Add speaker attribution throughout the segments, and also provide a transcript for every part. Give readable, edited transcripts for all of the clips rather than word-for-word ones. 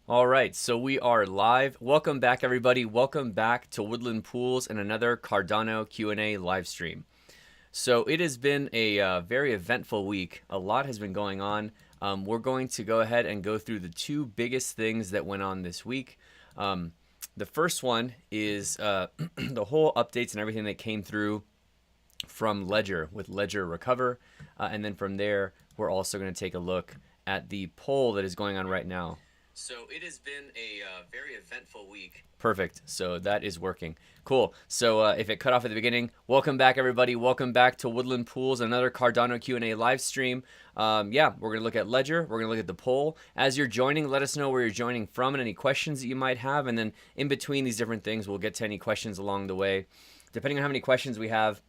Speaker 1: All right, so we are live. Welcome back, everybody. Welcome back to Woodland Pools and another Cardano Q&A live stream. So it has been a very eventful week. A lot has been going on. We're going to go ahead and go through the two biggest things that went on this week. The first one is the whole updates and everything that came through from Ledger with Ledger Recover. And then from there, we're also going to take a look at the poll that is going on right now. So it has been a very eventful week. Perfect. So that is working. Cool. So if it cut off at the beginning, welcome back, everybody. Welcome back to Woodland Pools, another Cardano Q&A live stream. Yeah, we're going to look at Ledger. We're going to look at the poll. As you're joining, let us know where you're joining from and any questions that you might have. And then in between these different things, we'll get to any questions along the way. Depending on how many questions we have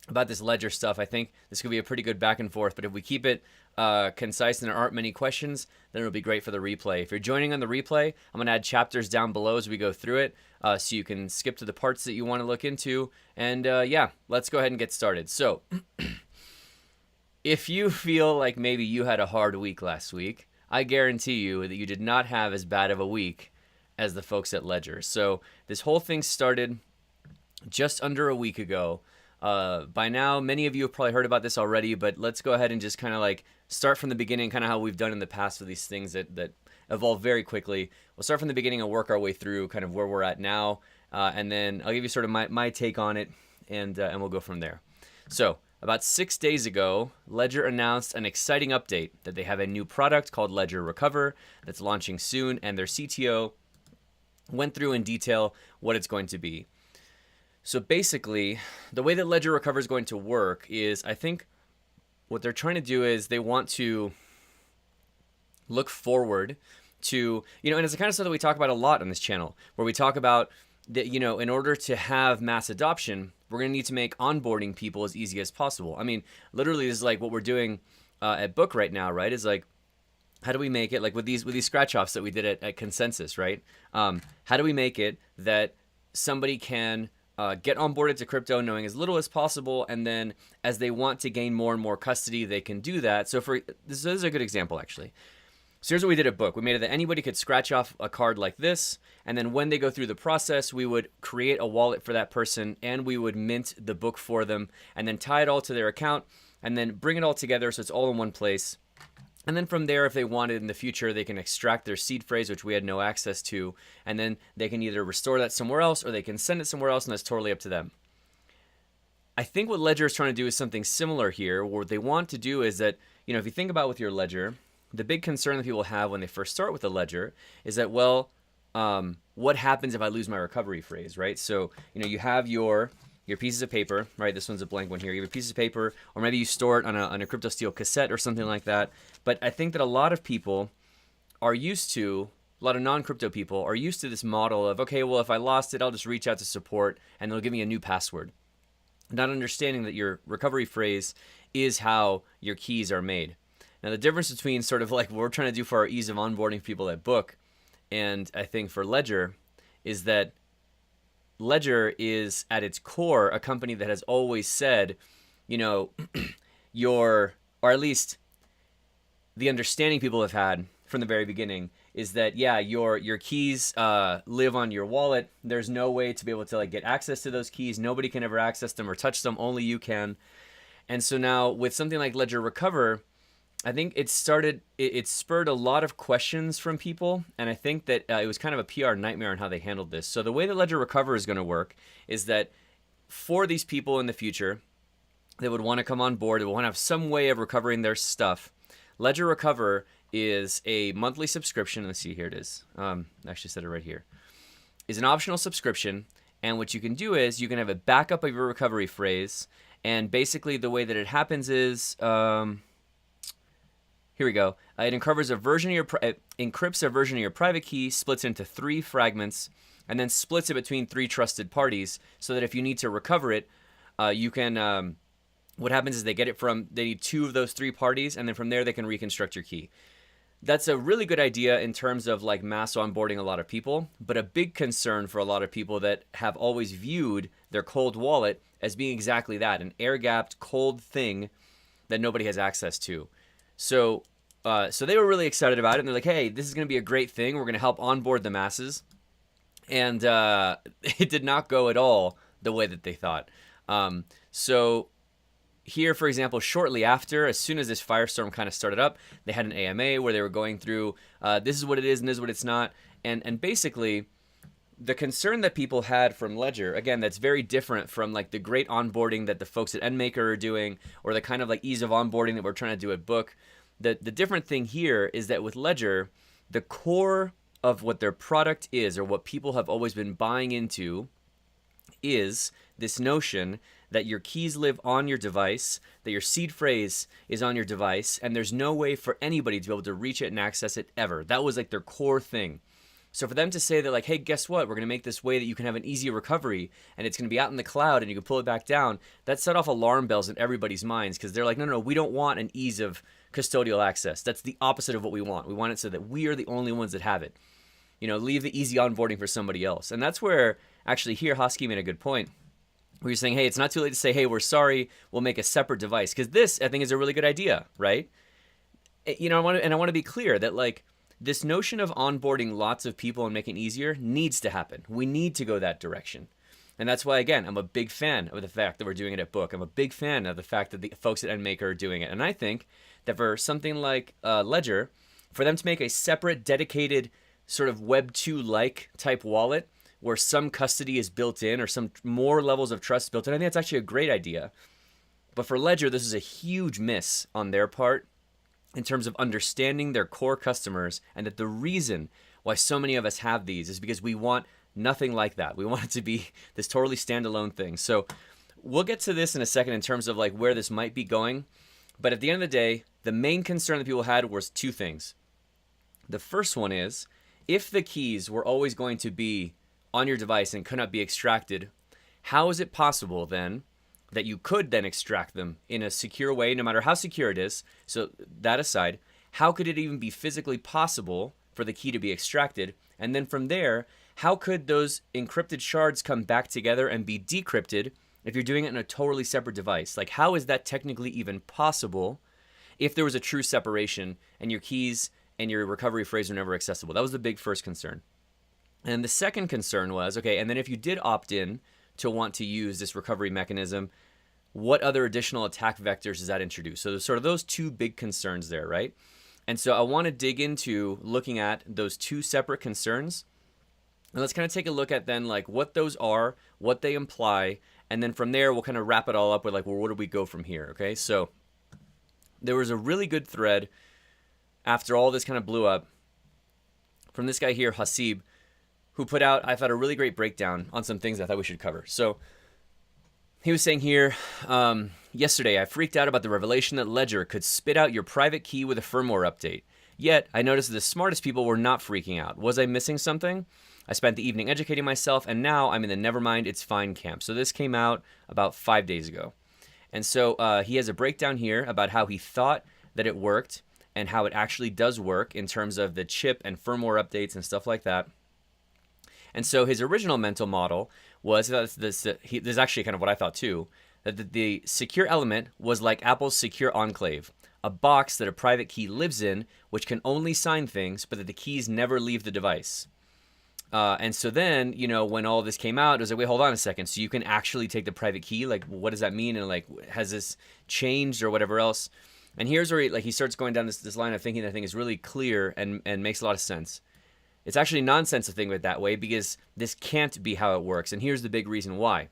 Speaker 1: about this Ledger stuff, I think this could be a pretty good back and forth. But if we keep it concise and there aren't many questions, then it'll be great for the replay. If you're joining on the replay, I'm going to add chapters down below as we go through it, so you can skip to the parts that you want to look into. And yeah, let's go ahead and get started. So if you feel like maybe you had a hard week last week, I guarantee you that you did not have as bad of a week as the folks at Ledger. So this whole thing started just under a week ago. By now, many of you have probably heard about this already, but let's go ahead and just kind of like start from the beginning, kind of how we've done in the past with these things that evolve very quickly. We'll start from the beginning and work our way through kind of where we're at now, and then I'll give you sort of my take on it, and we'll go from there. So about 6 days ago, Ledger announced an exciting update that they have a new product called Ledger Recover that's launching soon, and their CTO went through in detail what it's going to be. So basically, the way that Ledger Recover is going to work is, I think what they're trying to do is they want to look forward to, and it's the kind of stuff that we talk about a lot on this channel, where we talk about that, in order to have mass adoption, we're going to need to make onboarding people as easy as possible. I mean, literally, this is like what we're doing at Book right now, right? Is like, how do we make it, like with these scratch offs that we did at Consensus, right? How do we make it that somebody can get onboarded to crypto knowing as little as possible, and then as they want to gain more and more custody, they can do that. So this is a good example, actually. So here's what we did at Book. We made it that anybody could scratch off a card like this, and then when they go through the process, we would create a wallet for that person, and we would mint the book for them, and then tie it all to their account, and then bring it all together so it's all in one place. And then from there, if they wanted in the future, they can extract their seed phrase, which we had no access to, and then they can either restore that somewhere else or they can send it somewhere else, and that's totally up to them. I think what Ledger is trying to do is something similar here. What they want to do is that, if you think about with your Ledger, the big concern that people have when they first start with a Ledger is that, well, what happens if I lose my recovery phrase, right? So, you have your pieces of paper, right? This one's a blank one here. You have a piece of paper, or maybe you store it on a Crypto Steel cassette or something like that. But I think that a lot of people are used to, a lot of non-crypto people are used to this model of, okay, well, if I lost it, I'll just reach out to support and they'll give me a new password. Not understanding that your recovery phrase is how your keys are made. Now, the difference between sort of like what we're trying to do for our ease of onboarding people at Book and I think for Ledger is that Ledger is at its core a company that has always said, or at least the understanding people have had from the very beginning is that, yeah, your keys live on your wallet. There's no way to be able to like get access to those keys. Nobody can ever access them or touch them. Only you can. And so now with something like Ledger Recover, I think it spurred a lot of questions from people, and I think that it was kind of a PR nightmare on how they handled this. So the way that Ledger Recover is going to work is that for these people in the future that would want to come on board, that would want to have some way of recovering their stuff, Ledger Recover is a monthly subscription. Let's see, here it is. I actually said it right here. Is an optional subscription, and what you can do is you can have a backup of your recovery phrase, and basically the way that it happens is... here we go. It encrypts a version of your private key, splits it into 3 fragments, and then splits it between 3 trusted parties so that if you need to recover it, you can... what happens is they need 2 of those 3 parties, and then from there they can reconstruct your key. That's a really good idea in terms of like mass onboarding a lot of people, but a big concern for a lot of people that have always viewed their cold wallet as being exactly that, an air-gapped, cold thing that nobody has access to. So so they were really excited about it, and they're like, hey, this is going to be a great thing. We're going to help onboard the masses. And it did not go at all the way that they thought. So here, for example, shortly after, as soon as this firestorm kind of started up, they had an AMA where they were going through, this is what it is and this is what it's not. And basically, the concern that people had from Ledger, again, that's very different from like the great onboarding that the folks at EndMaker are doing, or the kind of like ease of onboarding that we're trying to do at Book. The different thing here is that with Ledger, the core of what their product is, or what people have always been buying into, is this notion that your keys live on your device, that your seed phrase is on your device, and there's no way for anybody to be able to reach it and access it ever. That was like their core thing. So for them to say that like, hey, guess what? We're going to make this way that you can have an easy recovery, and it's going to be out in the cloud and you can pull it back down, that set off alarm bells in everybody's minds, because they're like, no, we don't want an ease of custodial access. That's the opposite of what we want. We want it so that we are the only ones that have it. Leave the easy onboarding for somebody else. And that's where, actually, here, Hosky made a good point. Where you're saying, hey, it's not too late to say, hey, we're sorry, we'll make a separate device. Because this, I think, is a really good idea, right? I want to be clear that, like, this notion of onboarding lots of people and making it easier needs to happen. We need to go that direction. And that's why, again, I'm a big fan of the fact that we're doing it at Book. I'm a big fan of the fact that the folks at EndMaker are doing it. And I think that for something like Ledger, for them to make a separate, dedicated sort of Web 2-like type wallet where some custody is built in or some more levels of trust built in, I think that's actually a great idea. But for Ledger, this is a huge miss on their part in terms of understanding their core customers, and that the reason why so many of us have these is because we want nothing like that. We want it to be this totally standalone thing. So we'll get to this in a second in terms of like where this might be going. But at the end of the day, the main concern that people had was two things. The first one is, if the keys were always going to be on your device and could not be extracted, how is it possible then that you could then extract them in a secure way, no matter how secure it is? So that aside, how could it even be physically possible for the key to be extracted? And then from there, how could those encrypted shards come back together and be decrypted if you're doing it in a totally separate device? Like, how is that technically even possible if there was a true separation and your keys and your recovery phrase are never accessible? That was the big first concern. And the second concern was, okay, and then if you did opt in to want to use this recovery mechanism, what other additional attack vectors does that introduce? So there's sort of those two big concerns there, right? And so I want to dig into looking at those two separate concerns. And let's kind of take a look at then like what those are, what they imply, and then from there we'll kind of wrap it all up with like, well, where do we go from here? Okay, so there was a really good thread after all this kind of blew up from this guy here, Hasib, who put out, I thought, a really great breakdown on some things I thought we should cover. So he was saying here, yesterday I freaked out about the revelation that Ledger could spit out your private key with a firmware update. Yet I noticed that the smartest people were not freaking out. Was I missing something? I spent the evening educating myself, and now I'm in the nevermind, it's fine camp. So this came out about 5 days ago. And so he has a breakdown here about how he thought that it worked and how it actually does work in terms of the chip and firmware updates and stuff like that. And so his original mental model was, this is actually kind of what I thought too, that the secure element was like Apple's secure enclave, a box that a private key lives in, which can only sign things, but that the keys never leave the device. And so then, when all this came out, it was like, wait, hold on a second. So you can actually take the private key? Like, what does that mean? And like, has this changed or whatever else? And here's where he starts going down this line of thinking that I think is really clear and makes a lot of sense. It's actually nonsense to think of it that way, because this can't be how it works. And here's the big reason why.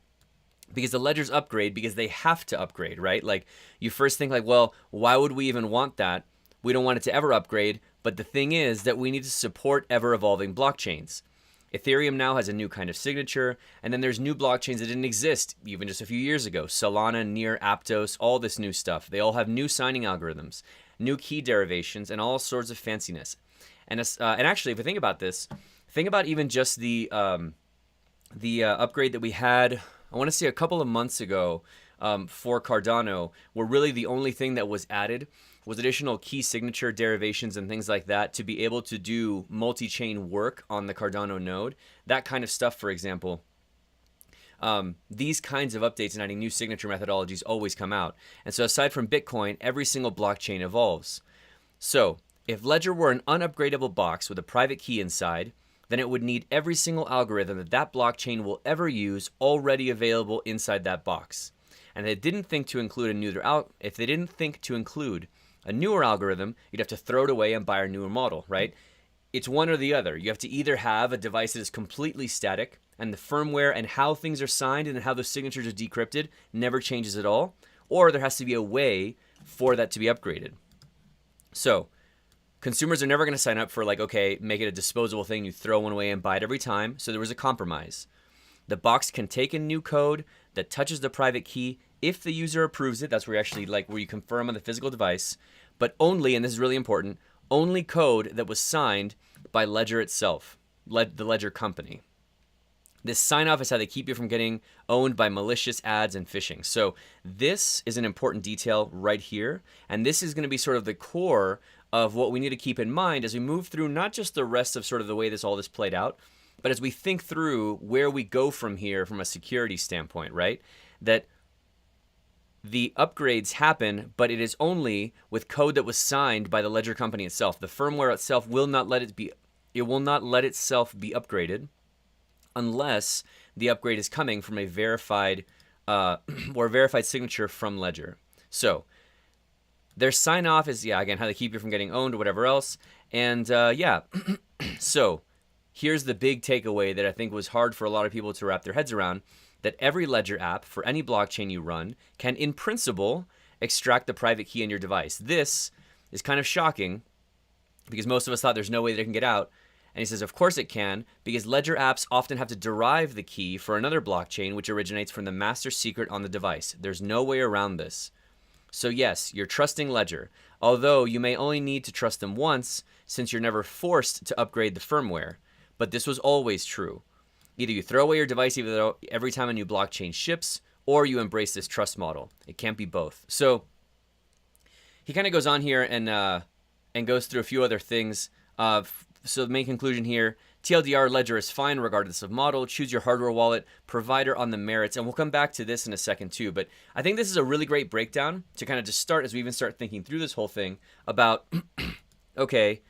Speaker 1: Because the ledgers upgrade because they have to upgrade, right? Like, you first think like, well, why would we even want that? We don't want it to ever upgrade. But the thing is that we need to support ever-evolving blockchains. Ethereum now has a new kind of signature, and then there's new blockchains that didn't exist even just a few years ago. Solana, Near, Aptos, all this new stuff. They all have new signing algorithms, new key derivations, and all sorts of fanciness. And actually, if we think about this, think about even just the upgrade that we had, I want to say a couple of months ago for Cardano, where really the only thing that was added was additional key signature derivations and things like that to be able to do multi-chain work on the Cardano node. That kind of stuff, for example. These kinds of updates and adding new signature methodologies always come out. And so aside from Bitcoin, every single blockchain evolves. So If Ledger were an unupgradable box with a private key inside, then it would need every single algorithm that that blockchain will ever use already available inside that box. And if they didn't think to include a newer algorithm, you'd have to throw it away and buy a newer model, right? It's one or the other. You have to either have a device that is completely static and the firmware and how things are signed and how those signatures are decrypted never changes at all, or there has to be a way for that to be upgraded. So consumers are never going to sign up for like, okay, make it a disposable thing. You throw one away and buy it every time. So there was a compromise. The box can take in new code that touches the private key if the user approves it. That's where you actually where you confirm on the physical device, but only, and this is really important, only code that was signed by Ledger itself, the Ledger company. This sign-off is how they keep you from getting owned by malicious ads and phishing. So this is an important detail right here, and this is going to be sort of the core of what we need to keep in mind as we move through not just the rest of sort of the way all this played out, but as we think through where we go from here from a security standpoint, right? That the upgrades happen, but it is only with code that was signed by the Ledger company itself. The firmware itself will not let itself be upgraded unless the upgrade is coming from a verified signature from Ledger. So their sign off is, again, how they keep you from getting owned or whatever else. And so here's the big takeaway that I think was hard for a lot of people to wrap their heads around, that every Ledger app for any blockchain you run can, in principle, extract the private key on your device. This is kind of shocking because most of us thought there's no way they can get out. And he says, of course it can, because Ledger apps often have to derive the key for another blockchain, which originates from the master secret on the device. There's no way around this. So yes, you're trusting Ledger, although you may only need to trust them once since you're never forced to upgrade the firmware. But this was always true. Either you throw away your device every time a new blockchain ships, or you embrace this trust model. It can't be both. So he kind of goes on here and goes through a few other things. So the main conclusion here, TLDR, Ledger is fine regardless of model. Choose your hardware wallet provider on the merits. And we'll come back to this in a second too. But I think this is a really great breakdown to kind of just start as we even start thinking through this whole thing about, okay,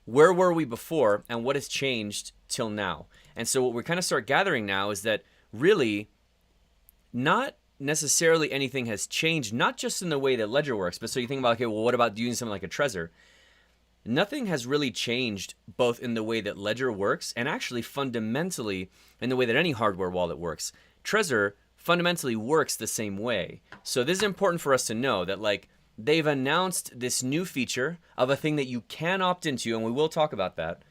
Speaker 1: where were we before and what has changed till now? And so what we kind of start gathering now is that really not necessarily anything has changed, not just in the way that Ledger works, but so you think about, okay, well, what about using something like a Trezor? Nothing has really changed both in the way that Ledger works and actually fundamentally in the way that any hardware wallet works. Trezor fundamentally works the same way. So this is important for us to know that they've announced this new feature of a thing that you can opt into, and we will talk about that.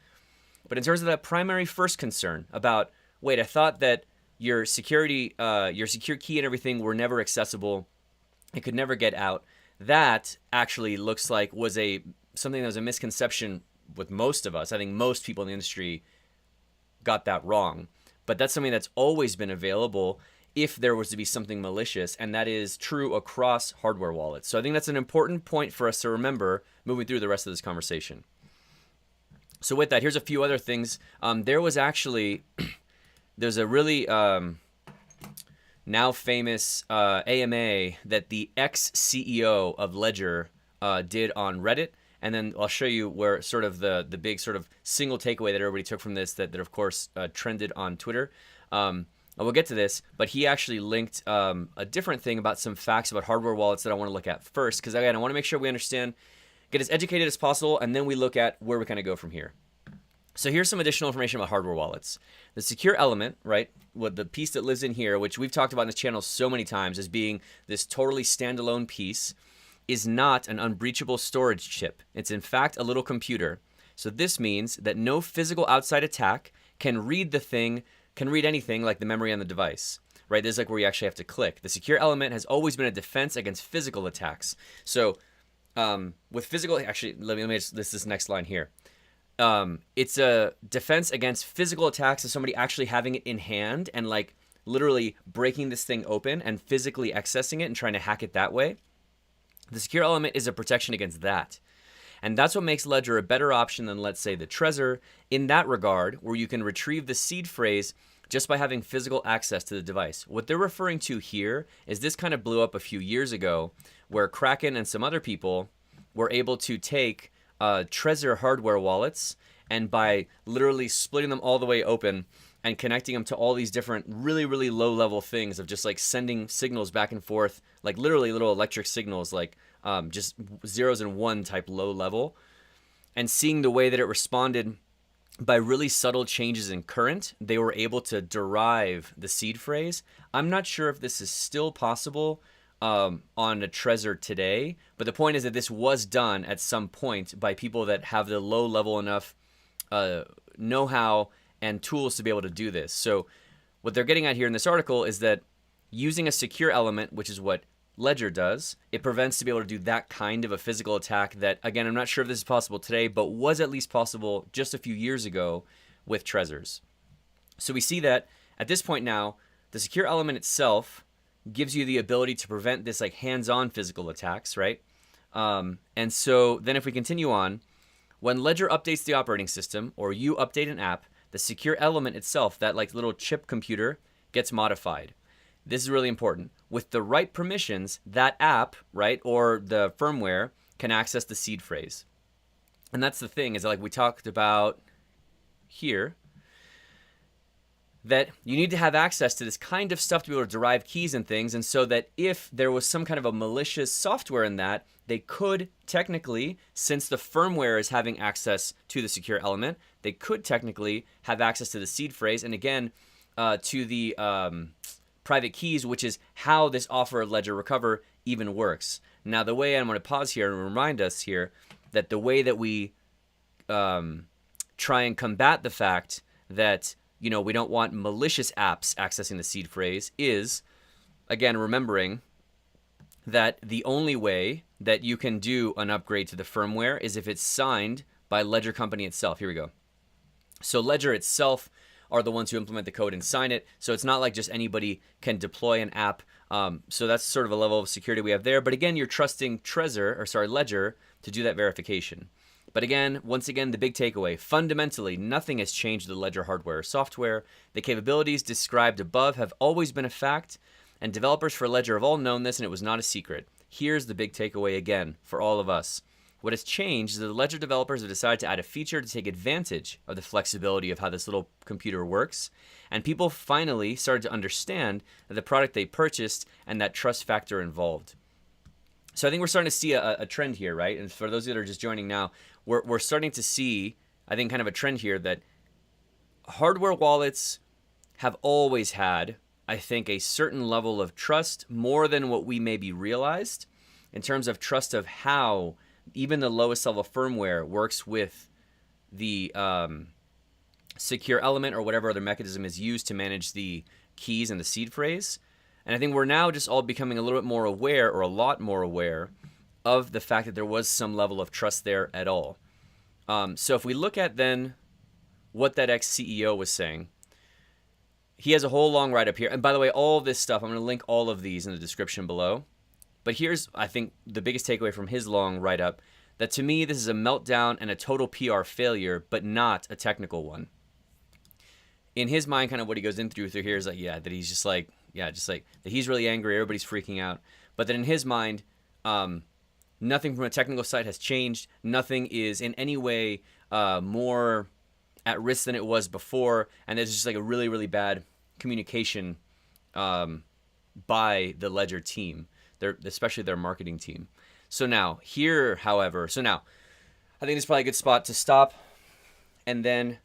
Speaker 1: But in terms of that primary first concern about, wait, I thought that your secure key and everything were never accessible, it could never get out. That actually looks like was something that was a misconception with most of us. I think most people in the industry got that wrong. But that's something that's always been available if there was to be something malicious, and that is true across hardware wallets. So I think that's an important point for us to remember moving through the rest of this conversation. So with that, here's a few other things. There's a really now famous AMA that the ex-CEO of Ledger did on Reddit. And then I'll show you where sort of the big sort of single takeaway that everybody took from this that of course trended on Twitter. We'll get to this, but he actually linked a different thing about some facts about hardware wallets that I want to look at first, because again, I want to make sure we understand, get as educated as possible, and then we look at where we kind of go from here. So here's some additional information about hardware wallets. The secure element, right, what the piece that lives in here, which we've talked about in this channel so many times as being this totally standalone piece, is not an unbreachable storage chip. It's in fact a little computer. So this means that no physical outside attack can read anything like the memory on the device, right? This is like where you actually have to click. The secure element has always been a defense against physical attacks. So with physical, actually, let me just this next line here. It's a defense against physical attacks of somebody actually having it in hand and literally breaking this thing open and physically accessing it and trying to hack it that way. The secure element is a protection against that. And that's what makes Ledger a better option than, let's say, the Trezor in that regard, where you can retrieve the seed phrase just by having physical access to the device. What they're referring to here is this kind of blew up a few years ago, where Kraken and some other people were able to take Trezor hardware wallets, and by literally splitting them all the way open and connecting them to all these different really, really low level things of just like sending signals back and forth, like literally little electric signals, like just zeros and one type low level, and seeing the way that it responded by really subtle changes in current, they were able to derive the seed phrase. I'm not sure if this is still possible on a Trezor today, but the point is that this was done at some point by people that have the low level enough know-how and tools to be able to do this. So what they're getting at here in this article is that using a secure element, which is what Ledger does, it prevents to be able to do that kind of a physical attack that, again, I'm not sure if this is possible today, but was at least possible just a few years ago with Trezors. So we see that at this point now, the secure element itself gives you the ability to prevent this like hands-on physical attacks, right? And so then if we continue on, when Ledger updates the operating system or you update an app, the secure element itself, that like little chip computer, gets modified. This is really important. With the right permissions, that app, right, or the firmware can access the seed phrase. And that's the thing, is that like we talked about here, that you need to have access to this kind of stuff to be able to derive keys and things, and so that if there was some kind of a malicious software in that, they could technically, since the firmware is having access to the secure element, they could technically have access to the seed phrase, and again, to the private keys, which is how this offer ledger recover even works. Now, the way I'm going to pause here and remind us here that the way that we try and combat the fact that, you know, we don't want malicious apps accessing the seed phrase is, again, remembering that the only way that you can do an upgrade to the firmware is if it's signed by Ledger Company itself. Here we go. So Ledger itself are the ones who implement the code and sign it. So it's not like just anybody can deploy an app. So that's sort of a level of security we have there. But again, you're trusting Ledger to do that verification. But again, once again, the big takeaway, fundamentally, nothing has changed the Ledger hardware or software. The capabilities described above have always been a fact, and developers for Ledger have all known this, and it was not a secret. Here's the big takeaway again for all of us. What has changed is that the Ledger developers have decided to add a feature to take advantage of the flexibility of how this little computer works, and people finally started to understand that the product they purchased and that trust factor involved. So I think we're starting to see a trend here, right? And for those that are just joining now, we're starting to see, I think, kind of a trend here that hardware wallets have always had, I think, a certain level of trust, more than what we maybe realized, in terms of trust of how even the lowest level firmware works with the secure element or whatever other mechanism is used to manage the keys and the seed phrase. And I think we're now just all becoming a little bit more aware, or a lot more aware, of the fact that there was some level of trust there at all. So if we look at then what that ex-CEO was saying, he has a whole long write-up here. And by the way, all this stuff, I'm going to link all of these in the description below. But here's, I think, the biggest takeaway from his long write-up, that to me, this is a meltdown and a total PR failure, but not a technical one. In his mind, kind of what he goes in through here is like, that he's just like, that he's really angry, everybody's freaking out. But that in his mind, nothing from a technical side has changed. Nothing is in any way more at risk than it was before. And there's just like a really, really bad communication by the Ledger team, especially their marketing team. So now here, however, I think this is probably a good spot to stop and then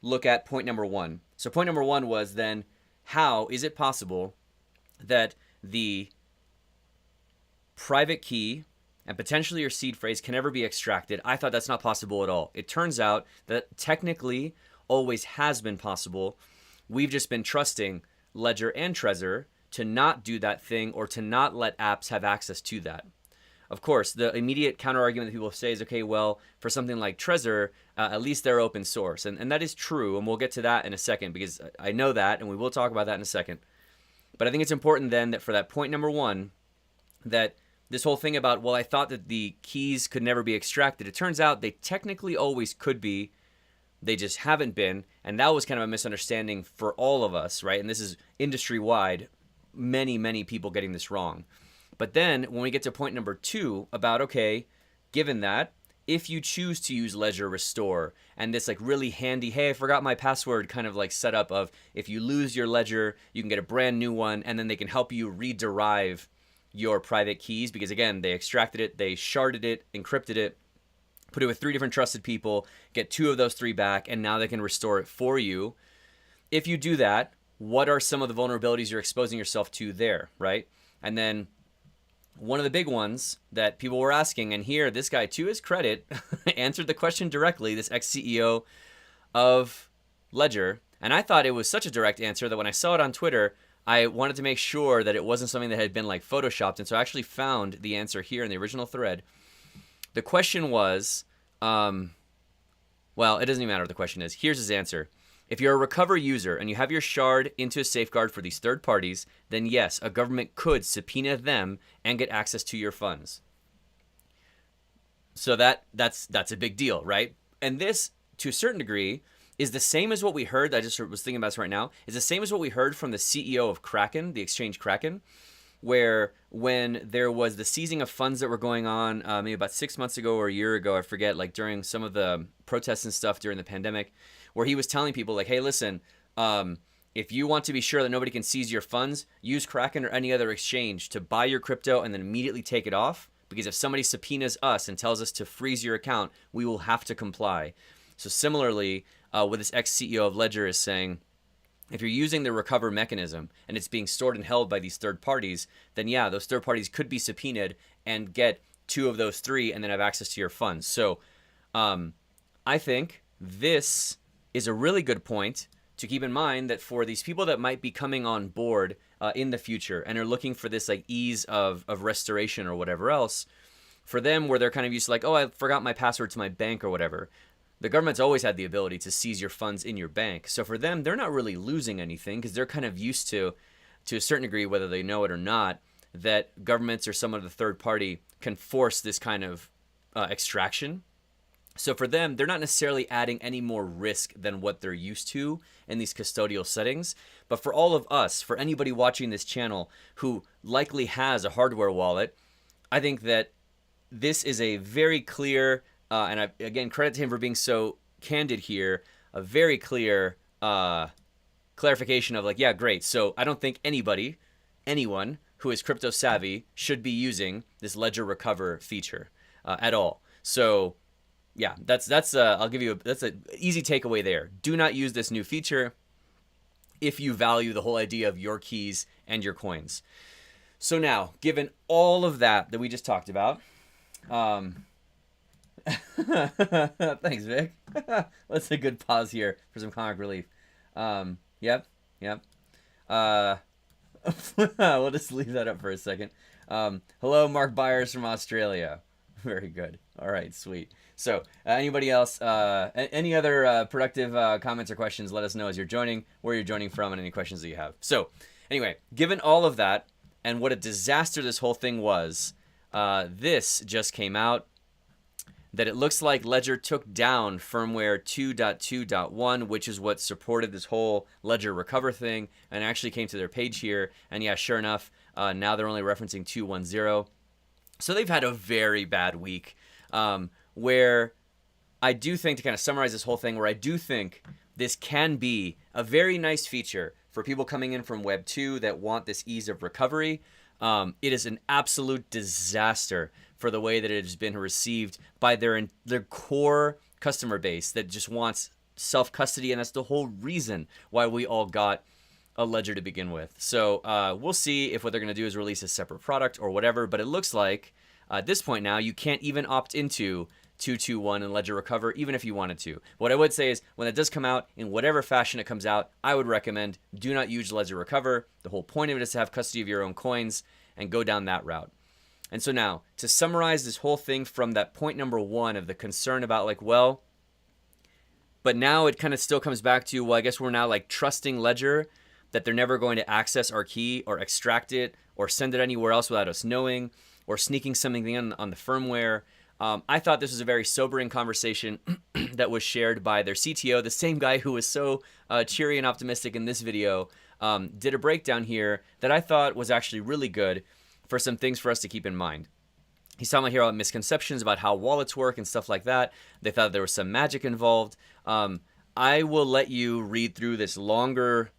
Speaker 1: look at point number one. So point number one was then, how is it possible that the private key and potentially your seed phrase can never be extracted? I thought that's not possible at all. It turns out that technically always has been possible. We've just been trusting Ledger and Trezor to not do that thing, or to not let apps have access to that. Of course, the immediate counter-argument that people say is, okay, well, for something like Trezor, at least they're open source. And that is true, and we'll get to that in a second, because I know that, and we will talk about that in a second. But I think it's important then that for that point number one, that this whole thing about, well, I thought that the keys could never be extracted. It turns out they technically always could be. They just haven't been. And that was kind of a misunderstanding for all of us, right? And this is industry-wide, many, many people getting this wrong. But then when we get to point number two about, okay, given that, if you choose to use Ledger Restore and this like really handy, hey, I forgot my password kind of like setup of if you lose your Ledger, you can get a brand new one, and then they can help you rederive your private keys, because again, they extracted it, they sharded it, encrypted it, put it with 3 different trusted people, get 2 of those 3 back, and now they can restore it for you. If you do that, what are some of the vulnerabilities you're exposing yourself to there, right? And then one of the big ones that people were asking, and here this guy, to his credit, answered the question directly, this ex-CEO of Ledger, and I thought it was such a direct answer that when I saw it on Twitter, I wanted to make sure that it wasn't something that had been like photoshopped, and so I actually found the answer here in the original thread. The question was, well, it doesn't even matter what the question is. Here's his answer. If you're a Recover user and you have your shard into a safeguard for these third parties, then yes, a government could subpoena them and get access to your funds. So that's a big deal, right? And this, to a certain degree, is the same as what we heard, I just was thinking about this right now, is the same as what we heard from the CEO of Kraken, the exchange Kraken, where when there was the seizing of funds that were going on maybe about 6 months ago or a year ago, I forget, like during some of the protests and stuff during the pandemic, where he was telling people like, hey, listen, if you want to be sure that nobody can seize your funds, use Kraken or any other exchange to buy your crypto and then immediately take it off, because if somebody subpoenas us and tells us to freeze your account, we will have to comply. So similarly, what this ex-CEO of Ledger is saying, if you're using the Recover mechanism and it's being stored and held by these third parties, then yeah, those third parties could be subpoenaed and get 2 of those 3 and then have access to your funds. So I think this is a really good point to keep in mind, that for these people that might be coming on board in the future and are looking for this like ease of restoration or whatever else, for them where they're kind of used to like, oh, I forgot my password to my bank or whatever, the government's always had the ability to seize your funds in your bank. So for them, they're not really losing anything, because they're kind of used to a certain degree, whether they know it or not, that governments or some of the third party can force this kind of extraction. So for them, they're not necessarily adding any more risk than what they're used to in these custodial settings. But for all of us, for anybody watching this channel who likely has a hardware wallet, I think that this is a very clear, and I, again, credit to him for being so candid here, a very clear clarification of like, yeah, great. So I don't think anyone who is crypto savvy should be using this Ledger Recover feature at all. So yeah, that's I'll give you that's an easy takeaway there. Do not use this new feature if you value the whole idea of your keys and your coins. So now, given all of that we just talked about, thanks, Vic. That's a good pause here for some comic relief. Yep. We'll just leave that up for a second. Hello, Mark Byers from Australia. Very good. All right, sweet. So anybody else, any other productive comments or questions, let us know as you're joining, where you're joining from, and any questions that you have. So anyway, given all of that and what a disaster this whole thing was, this just came out that it looks like Ledger took down firmware 2.2.1, which is what supported this whole Ledger Recover thing, and actually came to their page here. And yeah, sure enough, now they're only referencing 2.1.0. So they've had a very bad week, where I do think, to kind of summarize this whole thing, where I do think this can be a very nice feature for people coming in from Web 2 that want this ease of recovery. It is an absolute disaster for the way that it has been received by their core customer base that just wants self-custody, and that's the whole reason why we all got a Ledger to begin with. So we'll see if what they're going to do is release a separate product or whatever, but it looks like at this point now you can't even opt into 2.2.1 and Ledger Recover even if you wanted to. What I would say is when it does come out, in whatever fashion it comes out, I would recommend do not use Ledger Recover. The whole point of it is to have custody of your own coins and go down that route. And so now, to summarize this whole thing from that point number 1 of the concern about like, well, but now it kind of still comes back to, well, I guess we're now like trusting Ledger that they're never going to access our key or extract it or send it anywhere else without us knowing, or sneaking something in on the firmware. I thought this was a very sobering conversation that was shared by their CTO, the same guy who was so cheery and optimistic in this video, did a breakdown here that I thought was actually really good for some things for us to keep in mind. He's talking about here about misconceptions about how wallets work and stuff like that. They thought there was some magic involved. I will let you read through this longer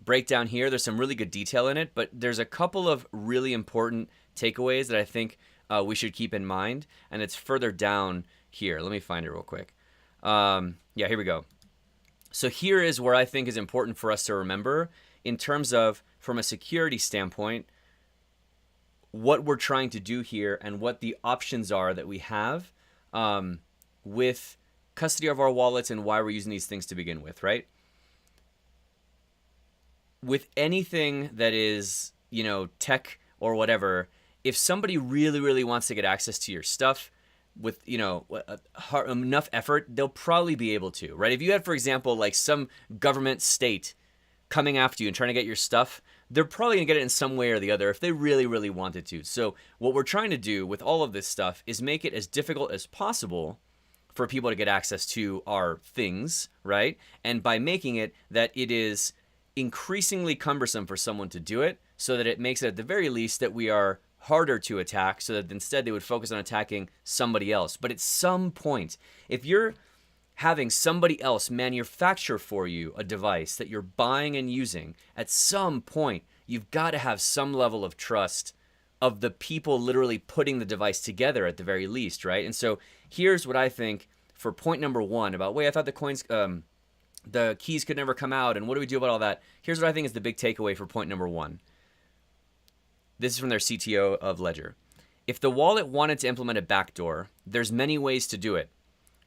Speaker 1: breakdown here. There's some really good detail in it, but there's a couple of really important takeaways that I think we should keep in mind, and it's further down here. Let me find it real quick. Yeah, here we go. So here is where I think is important for us to remember in terms of, from a security standpoint, what we're trying to do here and what the options are that we have with custody of our wallets and why we're using these things to begin with, right? With anything that is, you know, tech or whatever, if somebody really, really wants to get access to your stuff with, you know, enough effort, they'll probably be able to, right? If you had, for example, like some government state coming after you and trying to get your stuff, they're probably going to get it in some way or the other if they really, really wanted to. So what we're trying to do with all of this stuff is make it as difficult as possible for people to get access to our things, right? And by making it that it is increasingly cumbersome for someone to do it, so that it makes it at the very least that we are harder to attack, so that instead they would focus on attacking somebody else. But at some point, if you're having somebody else manufacture for you a device that you're buying and using, at some point, you've got to have some level of trust of the people literally putting the device together at the very least, right? And so here's what I think for point number one about, wait, I thought the keys could never come out, and what do we do about all that? Here's what I think is the big takeaway for point number one. This is from their CTO of Ledger. If the wallet wanted to implement a backdoor, there's many ways to do it.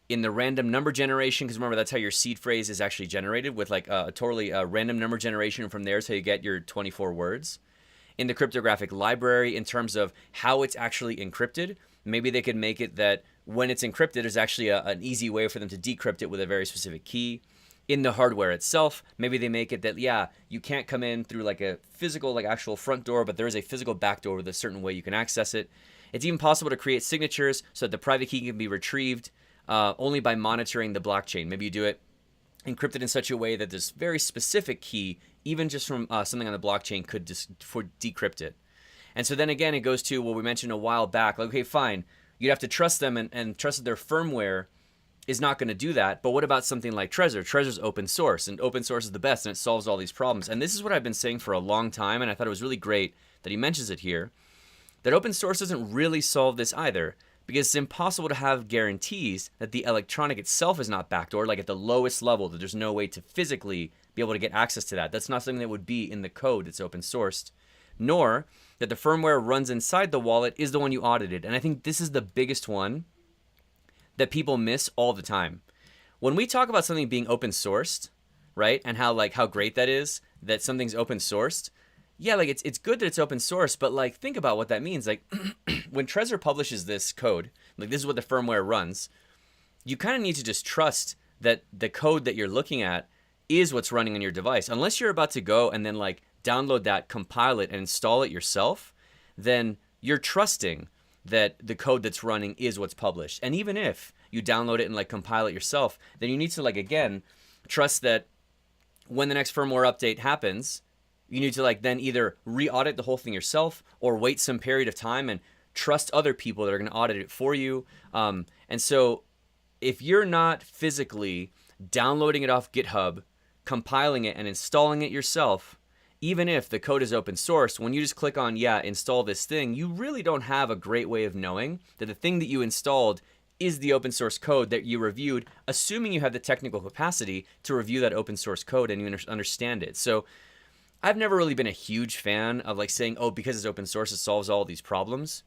Speaker 1: In the random number generation, because remember, that's how your seed phrase is actually generated, with like a totally random number generation. From there is how you get your 24 words. In the cryptographic library, in terms of how it's actually encrypted, maybe they could make it that when it's encrypted, there's actually an easy way for them to decrypt it with a very specific key. In the hardware itself, maybe they make it that, yeah, you can't come in through like a physical, like actual front door, but there is a physical back door with a certain way you can access it. It's even possible to create signatures so that the private key can be retrieved only by monitoring the blockchain. Maybe you do it encrypted in such a way that this very specific key, even just from something on the blockchain, could decrypt it. And so then again, it goes to what we mentioned a while back. Like, okay, fine, you'd have to trust them and trust that their firmware is not going to do that. But what about something like Trezor? Trezor's open source, and open source is the best, and it solves all these problems. And this is what I've been saying for a long time, and I thought it was really great that he mentions it here, that open source doesn't really solve this either, because it's impossible to have guarantees that the electronic itself is not backdoor, like at the lowest level, that there's no way to physically be able to get access to that. That's not something that would be in the code that's open sourced, nor that the firmware runs inside the wallet is the one you audited. And I think this is the biggest one that people miss all the time. When we talk about something being open sourced, right, and how great that is, that something's open sourced, yeah, like it's good that it's open source, but like think about what that means. Like when Trezor publishes this code, like this is what the firmware runs, you kind of need to just trust that the code that you're looking at is what's running on your device. Unless you're about to go and then like download that, compile it, and install it yourself, then you're trusting that the code that's running is what's published. And even if you download it and like compile it yourself, then you need to like, again, trust that when the next firmware update happens, you need to like then either re-audit the whole thing yourself or wait some period of time and trust other people that are going to audit it for you. And so if you're not physically downloading it off GitHub, compiling it and installing it yourself, even if the code is open source, when you just click on, yeah, install this thing, you really don't have a great way of knowing that the thing that you installed is the open source code that you reviewed, assuming you have the technical capacity to review that open source code and you understand it. So I've never really been a huge fan of like saying, oh, because it's open source, it solves all these problems.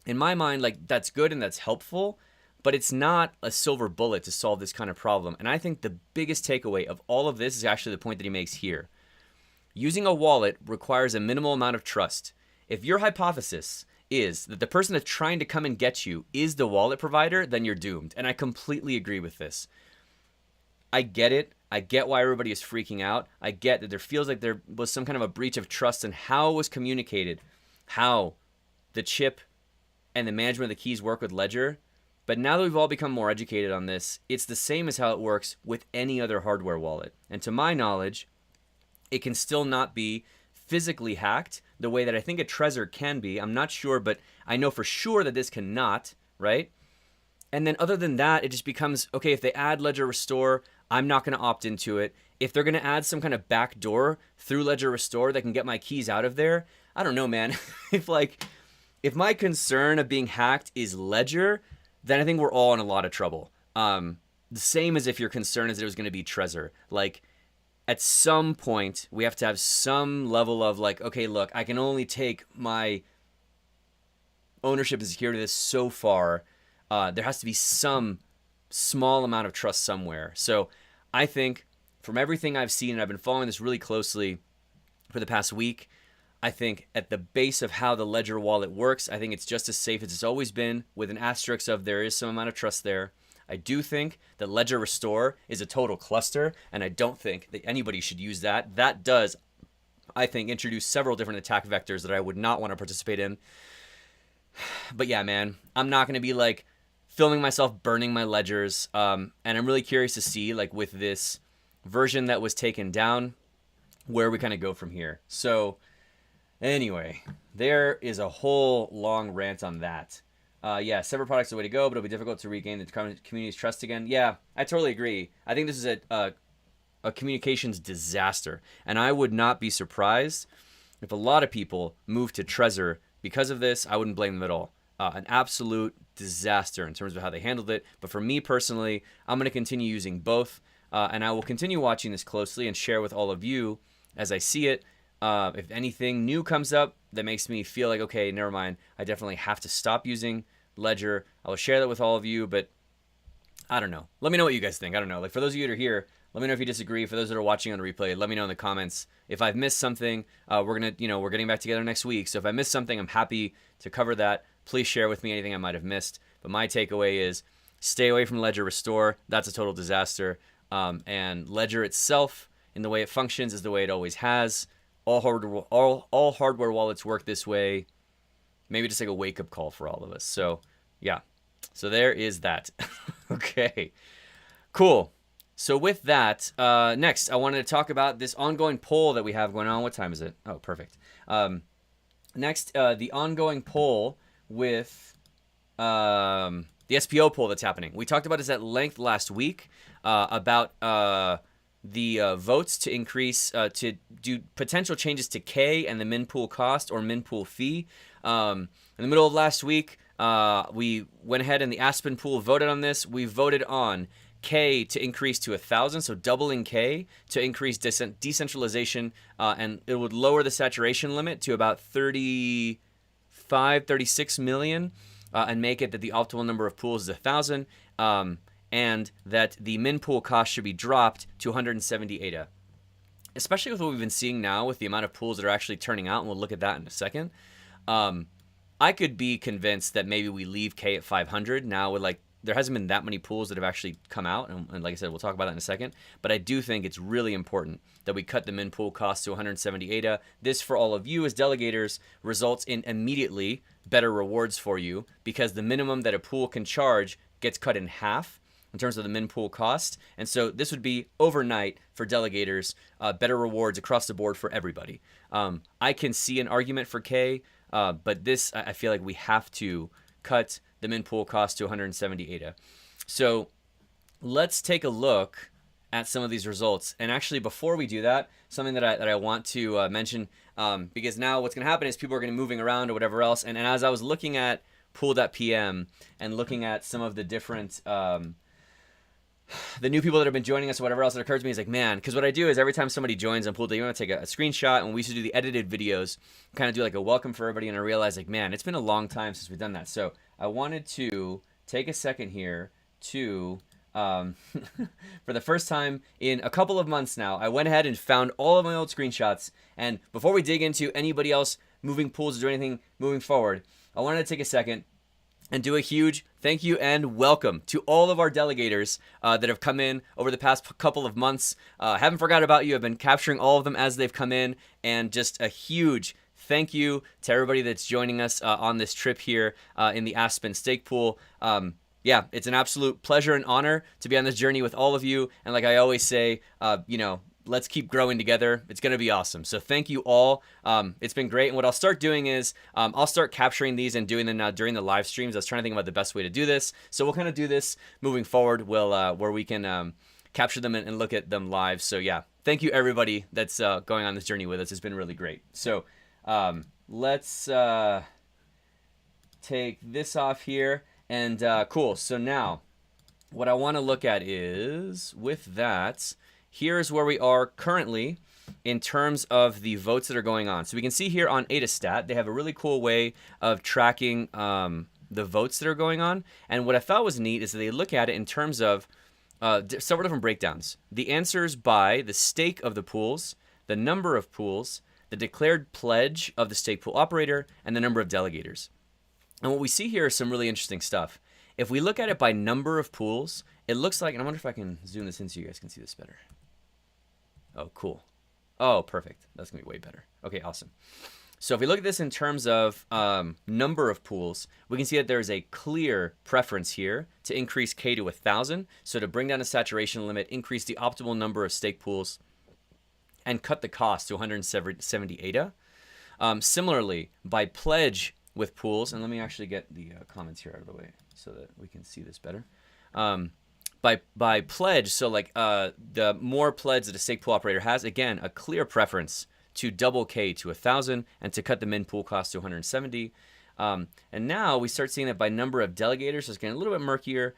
Speaker 1: In my mind, like that's good and that's helpful, but it's not a silver bullet to solve this kind of problem. And I think the biggest takeaway of all of this is actually the point that he makes here. Using a wallet requires a minimal amount of trust. If your hypothesis is that the person that's trying to come and get you is the wallet provider, then you're doomed. And I completely agree with this. I get it. I get why everybody is freaking out. I get that there feels like there was some kind of a breach of trust in how it was communicated, how the chip and the management of the keys work with Ledger. But now that we've all become more educated on this, it's the same as how it works with any other hardware wallet. And to my knowledge, it can still not be physically hacked the way that I think a Trezor can be. I'm not sure, but I know for sure that this cannot, right? And then other than that, it just becomes, okay, if they add Ledger Restore, I'm not going to opt into it. If they're going to add some kind of back door through Ledger Restore that can get my keys out of there, I don't know, man. If my concern of being hacked is Ledger, then I think we're all in a lot of trouble. The same as if your concern is that it was going to be Trezor. Like, at some point, we have to have some level of like, okay, look, I can only take my ownership and security of this so far. There has to be some small amount of trust somewhere. So I think from everything I've seen, and I've been following this really closely for the past week, I think at the base of how the Ledger wallet works, I think it's just as safe as it's always been, with an asterisk of there is some amount of trust there. I do think that Ledger Restore is a total cluster, and I don't think that anybody should use that. That does, I think, introduce several different attack vectors that I would not want to participate in. But yeah, man, I'm not going to be like filming myself burning my ledgers. And I'm really curious to see, like, with this version that was taken down, where we kind of go from here. So anyway, there is a whole long rant on that. Yeah, several products are the way to go, but it'll be difficult to regain the community's trust again. Yeah, I totally agree. I think this is a communications disaster, and I would not be surprised if a lot of people move to Trezor because of this. I wouldn't blame them at all. An absolute disaster in terms of how they handled it. But for me personally, I'm going to continue using both, and I will continue watching this closely and share with all of you as I see it. If anything new comes up that makes me feel like, okay, never mind, I definitely have to stop using Ledger, I will share that with all of you. But I don't know. Let me know what you guys think. I don't know. Like, for those of you that are here, let me know if you disagree. For those that are watching on the replay, let me know in the comments. If I've missed something, we're getting back together next week. So if I missed something, I'm happy to cover that. Please share with me anything I might have missed. But my takeaway is stay away from Ledger Restore. That's a total disaster. And Ledger itself, in the way it functions, is the way it always has. All hardware wallets work this way. Maybe just like a wake-up call for all of us. So, yeah. So there is that. Okay. Cool. So with that, next, I wanted to talk about this ongoing poll that we have going on. What time is it? Oh, perfect. Next, the ongoing poll with the SPO poll that's happening. We talked about this at length last week about the votes to increase, to do potential changes to K and the min pool cost or min pool fee. In the middle of last week, we went ahead and the ASPEN pool voted on this. We voted on K to increase to 1,000, so doubling K to increase decentralization, and it would lower the saturation limit to about 36 million, and make it that the optimal number of pools is 1,000, and that the min pool cost should be dropped to 170 ADA. Especially with what we've been seeing now with the amount of pools that are actually turning out, and we'll look at that in a second. I could be convinced that maybe we leave K at 500 now with, like, there hasn't been that many pools that have actually come out, and like I said, we'll talk about that in a second. But I do think it's really important that we cut the min pool cost to 170 ADA. This, for all of you as delegators, results in immediately better rewards for you, because the minimum that a pool can charge gets cut in half in terms of the min pool cost. And so this would be overnight for delegators, better rewards across the board for everybody. I can see an argument for K, but this, I feel like we have to cut the min pool cost to 170 ADA. So let's take a look at some of these results. And actually, before we do that, something that I want to mention, because now what's going to happen is people are going to be moving around or whatever else. And as I was looking at pool.pm and looking at some of the different the new people that have been joining us or whatever else, it occurred to me, is like, man, because what I do is every time somebody joins on Pool Day, you want to take a screenshot, and we used to do the edited videos, kind of do like a welcome for everybody, and I realized, like, man, it's been a long time since we've done that. So I wanted to take a second here to, for the first time in a couple of months now, I went ahead and found all of my old screenshots, and before we dig into anybody else moving pools or doing anything moving forward, I wanted to take a second and do a huge thank you and welcome to all of our delegators that have come in over the past couple of months. Haven't forgot about you. I've been capturing all of them as they've come in, and just a huge thank you to everybody that's joining us on this trip here in the ASPEN stake pool. Yeah, it's an absolute pleasure and honor to be on this journey with all of you. And like I always say, let's keep growing together. It's going to be awesome. So thank you all. It's been great. And what I'll start doing is I'll start capturing these and doing them now during the live streams. I was trying to think about the best way to do this. So we'll kind of do this moving forward. We'll where we can capture them and look at them live. So yeah, thank you everybody that's going on this journey with us. It's been really great. So let's take this off here. And cool. So now what I want to look at is with that, here's where we are currently in terms of the votes that are going on. So we can see here on AdaStat, they have a really cool way of tracking the votes that are going on. And what I thought was neat is that they look at it in terms of several different breakdowns. The answers by the stake of the pools, the number of pools, the declared pledge of the stake pool operator, and the number of delegators. And what we see here is some really interesting stuff. If we look at it by number of pools, it looks like, and I wonder if I can zoom this in so you guys can see this better. Oh, cool. Oh, perfect. That's going to be way better. Okay, awesome. So if we look at this in terms of number of pools, we can see that there is a clear preference here to increase K to 1,000. So to bring down the saturation limit, increase the optimal number of stake pools, and cut the cost to 170 ADA. Similarly, by pledge with pools, and let me actually get the comments here out of the way so that we can see this better. By pledge, so like the more pledge that a stake pool operator has, again, a clear preference to double K to 1,000 and to cut the min pool cost to 170. And now we start seeing that by number of delegators, so it's getting a little bit murkier.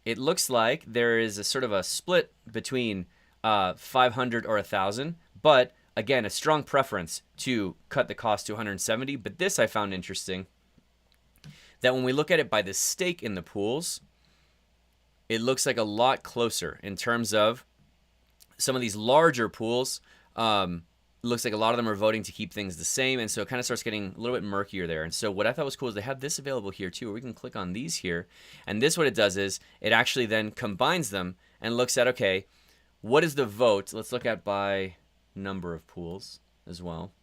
Speaker 1: It looks like there is a sort of a split between 500 or 1,000, but again, a strong preference to cut the cost to 170. But this I found interesting, that when we look at it by the stake in the pools, it looks like a lot closer in terms of some of these larger pools. Looks like a lot of them are voting to keep things the same, and so it kind of starts getting a little bit murkier there. And so what I thought was cool is they have this available here too, where we can click on these here, and this, what it does is it actually then combines them and looks at, okay, what is the vote? Let's look at by number of pools as well.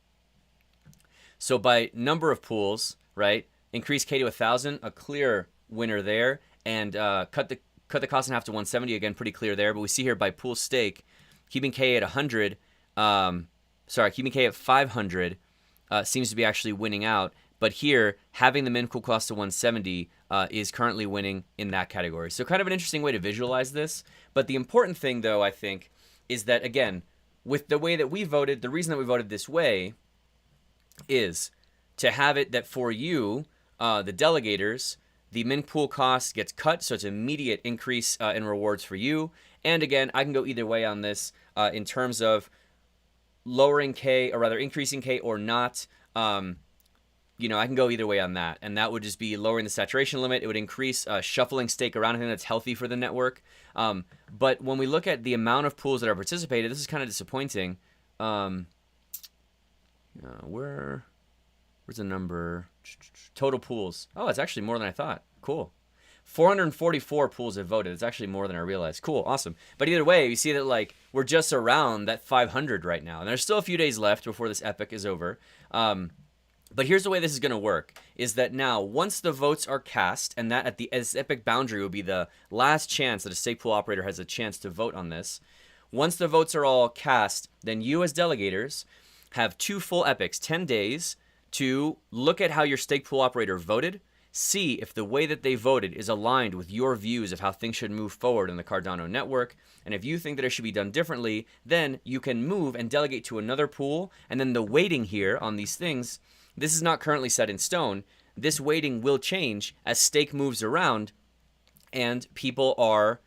Speaker 1: So by number of pools, right, increase K to 1,000, a clear winner there, and cut the cost in half to 170, again, pretty clear there. But we see here by pool stake, keeping K at 100, keeping K at 500 seems to be actually winning out. But here, having the min cool cost to 170 is currently winning in that category. So kind of an interesting way to visualize this. But the important thing, though, I think, is that, again, with the way that we voted, the reason that we voted this way is to have it that for you, the delegators, the min pool cost gets cut, so it's an immediate increase in rewards for you. And again, I can go either way on this in terms of lowering K, or rather increasing K or not. You know, I can go either way on that. And that would just be lowering the saturation limit. It would increase shuffling stake around. I think that's healthy for the network. But when we look at the amount of pools that are participated, this is kind of disappointing. Where's the number? Total pools. Oh, it's actually more than I thought. Cool. 444 pools have voted. It's actually more than I realized. Cool, awesome. But either way, you see that like we're just around that 500 right now. And there's still a few days left before this epic is over. But here's the way this is going to work, is that now once the votes are cast, and that at the epic boundary will be the last chance that a stake pool operator has a chance to vote on this. Once the votes are all cast, then you as delegators have 2 full epics, 10 days, to look at how your stake pool operator voted, see if the way that they voted is aligned with your views of how things should move forward in the Cardano network. And if you think that it should be done differently, then you can move and delegate to another pool. And then the weighting here on these things, this is not currently set in stone. This weighting will change as stake moves around, and people are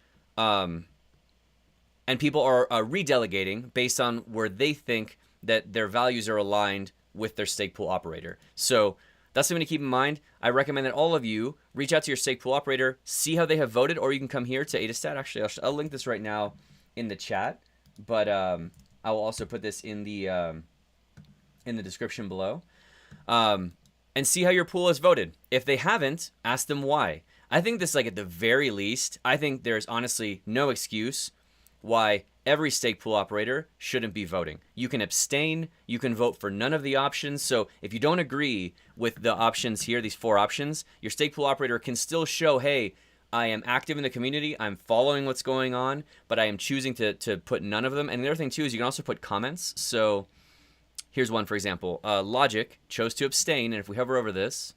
Speaker 1: redelegating based on where they think that their values are aligned with their stake pool operator. So that's something to keep in mind. I recommend that all of you reach out to your stake pool operator, see how they have voted, or you can come here to AdaStat. Actually, I'll link this right now in the chat, but I will also put this in the description below. And see how your pool has voted. If they haven't, ask them why. I think this, like, at the very least, I think there's honestly no excuse why every stake pool operator shouldn't be voting. You can abstain, you can vote for none of the options. So if you don't agree with the options here, these 4 options, your stake pool operator can still show, hey, I am active in the community. I'm following what's going on, but I am choosing to put none of them. And the other thing too is you can also put comments. So here's one, for example. Logic chose to abstain, and if we hover over this,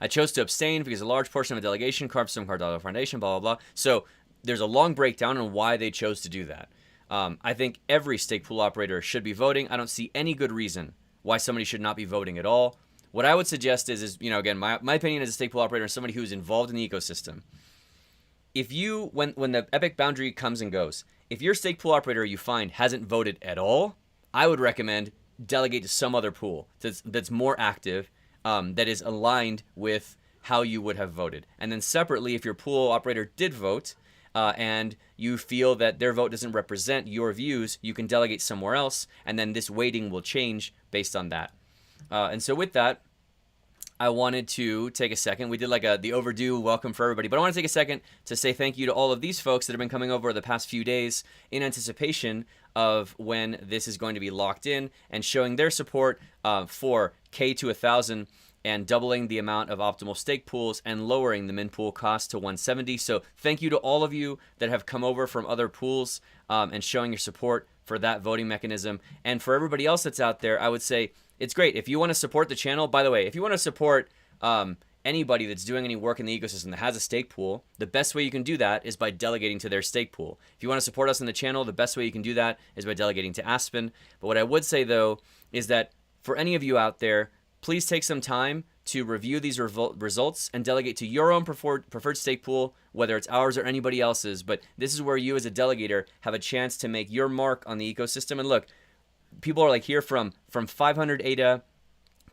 Speaker 1: I chose to abstain because a large portion of a delegation comes from Cardano Foundation, blah, blah, blah. So there's a long breakdown on why they chose to do that. I think every stake pool operator should be voting. I don't see any good reason why somebody should not be voting at all. What I would suggest is you know, again, my opinion as a stake pool operator and somebody who's involved in the ecosystem, if you, when the epic boundary comes and goes, if your stake pool operator you find hasn't voted at all, I would recommend delegate to some other pool that's more active, that is aligned with how you would have voted. And then separately, if your pool operator did vote, and you feel that their vote doesn't represent your views, you can delegate somewhere else, and then this weighting will change based on that. And so with that, I wanted to take a second. We did like the overdue welcome for everybody, but I want to take a second to say thank you to all of these folks that have been coming over the past few days in anticipation of when this is going to be locked in and showing their support for K to 1,000 and doubling the amount of optimal stake pools and lowering the min pool cost to 170. So thank you to all of you that have come over from other pools and showing your support for that voting mechanism. And for everybody else that's out there, I would say it's great. If you want to support the channel, by the way, if you want to support anybody that's doing any work in the ecosystem that has a stake pool, the best way you can do that is by delegating to their stake pool. If you want to support us in the channel, the best way you can do that is by delegating to ASPEN. But what I would say, though, is that for any of you out there, please take some time to review these results and delegate to your own preferred stake pool, whether it's ours or anybody else's. But this is where you as a delegator have a chance to make your mark on the ecosystem. And look, people are like here from 500 ADA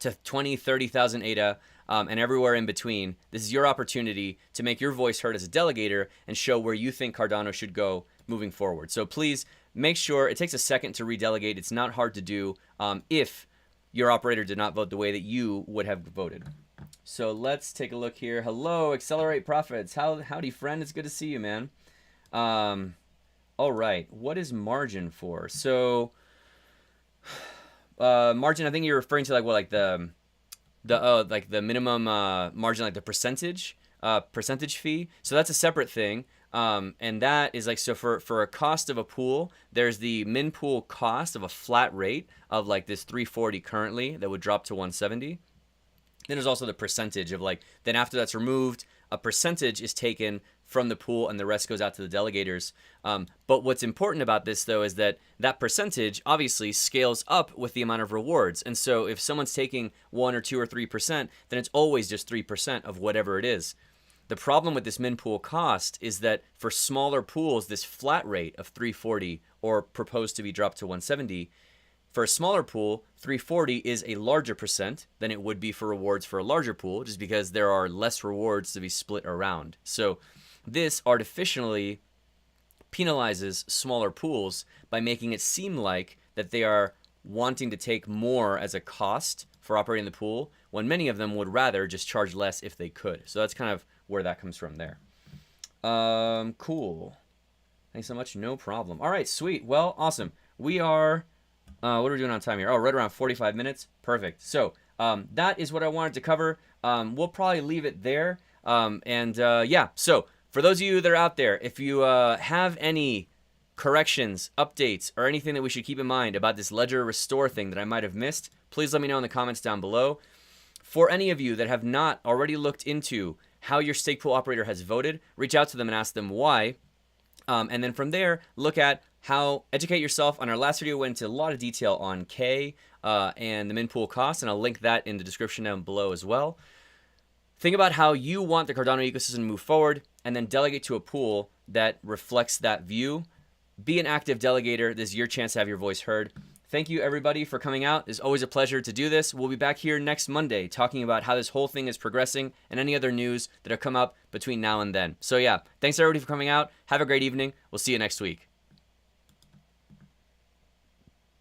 Speaker 1: to 20, 30,000 ADA and everywhere in between. This is your opportunity to make your voice heard as a delegator and show where you think Cardano should go moving forward. So please make sure, it takes a second to redelegate. It's not hard to do if your operator did not vote the way that you would have voted. So let's take a look here. Hello, Accelerate Profits. Howdy, friend. It's good to see you, man. All right. What is margin for? So margin, I think you're referring to like what, like the minimum margin, like the percentage fee. So that's a separate thing. And that is like, so for a cost of a pool, there's the min pool cost of a flat rate of like this 340 currently that would drop to 170. Then there's also the percentage of like, then after that's removed, a percentage is taken from the pool and the rest goes out to the delegators. But what's important about this though is that that percentage obviously scales up with the amount of rewards. And so if someone's taking 1 or 2 or 3%, then it's always just 3% of whatever it is. The problem with this min pool cost is that for smaller pools, this flat rate of 340 or proposed to be dropped to 170, for a smaller pool, 340 is a larger percent than it would be for rewards for a larger pool, just because there are less rewards to be split around. So this artificially penalizes smaller pools by making it seem like that they are wanting to take more as a cost for operating the pool, when many of them would rather just charge less if they could. So that's kind of where that comes from there. Cool. Thanks so much. No problem. All right, sweet. Well, awesome. We are, what are we doing on time here? Oh, right around 45 minutes. Perfect. So that is what I wanted to cover. We'll probably leave it there. Yeah, so for those of you that are out there, if you have any corrections, updates, or anything that we should keep in mind about this ledger restore thing that I might have missed, please let me know in the comments down below. For any of you that have not already looked into how your stake pool operator has voted, reach out to them and ask them why. And then from there, look at how, educate yourself. On our last video, we went into a lot of detail on K and the min pool cost, and I'll link that in the description down below as well. Think about how you want the Cardano ecosystem to move forward, and then delegate to a pool that reflects that view. Be an active delegator. This is your chance to have your voice heard. Thank you, everybody, for coming out. It's always a pleasure to do this. We'll be back here next Monday talking about how this whole thing is progressing and any other news that have come up between now and then. So yeah, thanks everybody for coming out. Have a great evening. We'll see you next week.